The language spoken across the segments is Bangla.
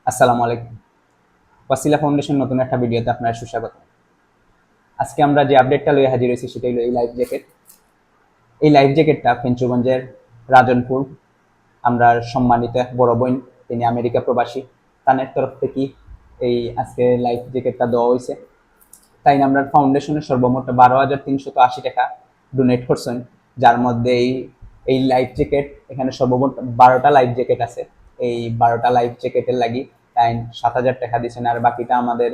আসসালামু আলাইকুম। ওয়াসিলা ফাউন্ডেশন নতুন একটা ভিডিওতে আপনার সুস্বাগত। আজকে আমরা যে আপডেটটা লইয়া হাজির হয়েছি সেটা হলো এই লাইফ জ্যাকেট। এই লাইফ জ্যাকেটটা ফেঞ্চুগঞ্জের রাজনপুর আমরা সম্মানিত এক বড় বোন, তিনি আমেরিকা প্রবাসী, তানের তরফ থেকে এই আজকে লাইফ জ্যাকেটটা দেওয়া হয়েছে। তাই আমরা ফাউন্ডেশনের সর্বমোট 12,380 টাকা ডোনেট করছেন, যার মধ্যে এই লাইফ জ্যাকেট, এখানে সর্বমোট 12টা লাইফ জ্যাকেট আছে। এই 12টা লাইফ জ্যাকেটের লাগি তাই 7,000 টাকা দিয়েছেন, আর বাকিটা আমাদের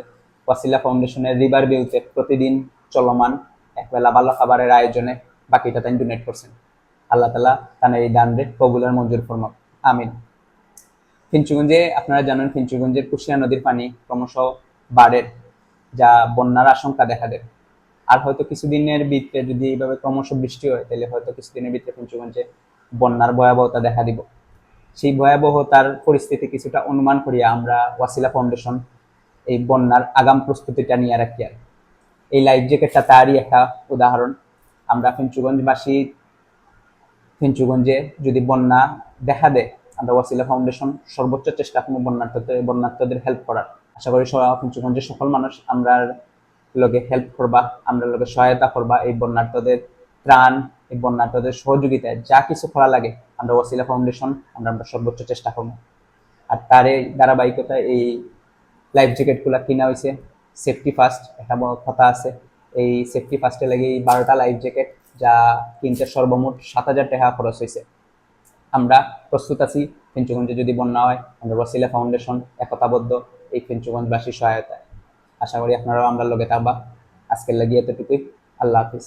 ওয়াসিলা ফাউন্ডেশনের রিভার ভিউতে প্রতিদিন চলমান একবেলা ভালো খাবারের আয়োজনে বাকিটা তাই ডোনেট করছেন। আল্লাহ তালা তাদের এই দান রে কবুলের মঞ্জুর ফরমাক, আমিন। ফিঞ্চুগঞ্জে আপনারা জানেন, ফিঞ্চুগঞ্জের কুশিয়া নদীর পানি ক্রমশ বাড়ে, যা বন্যার আশঙ্কা দেখা দেয়। আর হয়তো কিছুদিনের ভিতরে যদি এইভাবে ক্রমশ বৃষ্টি হয়, তাহলে হয়তো কিছুদিনের ভিতরে ফিঞ্চুগঞ্জে বন্যার ভয়াবহতা দেখা দিব। সেই ভয়াবহতার পরিস্থিতি কিছুটা অনুমান করিয়া আমরা ওয়াসিলা ফাউন্ডেশন এই বন্যার আগাম প্রস্তুতিটা নিয়ে রাখি। আর এই লাইফ জ্যাকেটটা তারই একটা উদাহরণ। আমরা ফিঞ্চুগঞ্জবাসী, ফিঞ্চুগঞ্জে যদি বন্যা দেখা দেয়, আমরা ওয়াসিলা ফাউন্ডেশন সর্বোচ্চ চেষ্টা করবো বন্যার্থদের হেল্প করার। আশা করি ফিঞ্চুগঞ্জের সকল মানুষ আমরা লগে হেল্প করবা, আমরা লগে সহায়তা করবা। এই বন্যার্থদের ত্রাণ, এই বন্যার্থদের সহযোগিতায় যা কিছু করা লাগে আমরা ওয়াসিলা ফাউন্ডেশন আমরা সর্বোচ্চ চেষ্টা করবো। আর তার এই ধারাবাহিকতায় এই লাইফ জ্যাকেটগুলো কিনা হয়েছে। সেফটি ফার্স্ট একটা বড় কথা আছে। এই সেফটি ফার্স্টে লাগে এই 12টা লাইফ জ্যাকেট, যা কিনতে সর্বমোট 7,000 টাকা খরচ হয়েছে। আমরা প্রস্তুত আছি, ফেঞ্চুগঞ্জে যদি বন্যা হয় আমরা ওয়াসিলা ফাউন্ডেশন একতাবদ্ধ এই ফেঞ্চুগঞ্জবাসীর সহায়তায়। আশা করি আপনারাও আমরা লগে থাকবা। আজকের লাগিয়ে এতটুকুই। আল্লাহ হাফিজ।